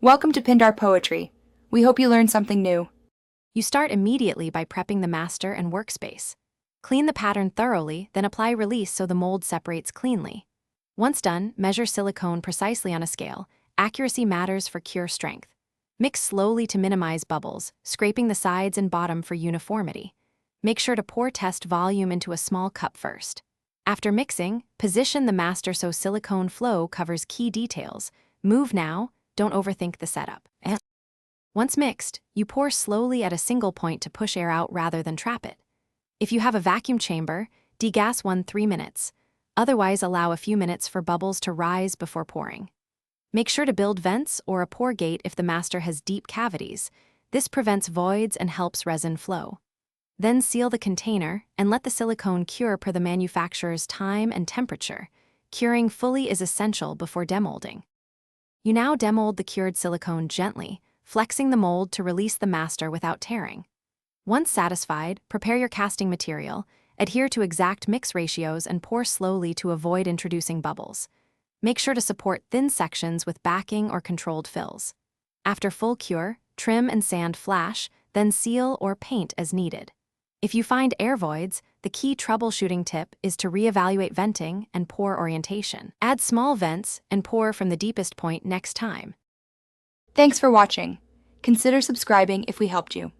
Welcome to Pindar Poetry. We hope you learned something new. You start immediately by prepping the master and workspace. Clean the pattern thoroughly, then apply release so the mold separates cleanly. Once done, measure silicone precisely on a scale. Accuracy matters for cure strength. Mix slowly to minimize bubbles, scraping the sides and bottom for uniformity. Make sure to pour test volume into a small cup first. After mixing, position the master so silicone flow covers key details. Move now, don't overthink the setup. Once mixed, you pour slowly at a single point to push air out rather than trap it. If you have a vacuum chamber, degas 3 minutes. Otherwise, allow a few minutes for bubbles to rise before pouring. Make sure to build vents or a pour gate if the master has deep cavities. This prevents voids and helps resin flow. Then seal the container and let the silicone cure per the manufacturer's time and temperature. Curing fully is essential before demolding. You now demold the cured silicone gently, flexing the mold to release the master without tearing. Once satisfied, prepare your casting material, adhere to exact mix ratios and pour slowly to avoid introducing bubbles. Make sure to support thin sections with backing or controlled fills. After full cure, trim and sand flash, then seal or paint as needed. If you find air voids, the key troubleshooting tip is to reevaluate venting and pour orientation. Add small vents and pour from the deepest point next time. Thanks for watching. Consider subscribing if we helped you.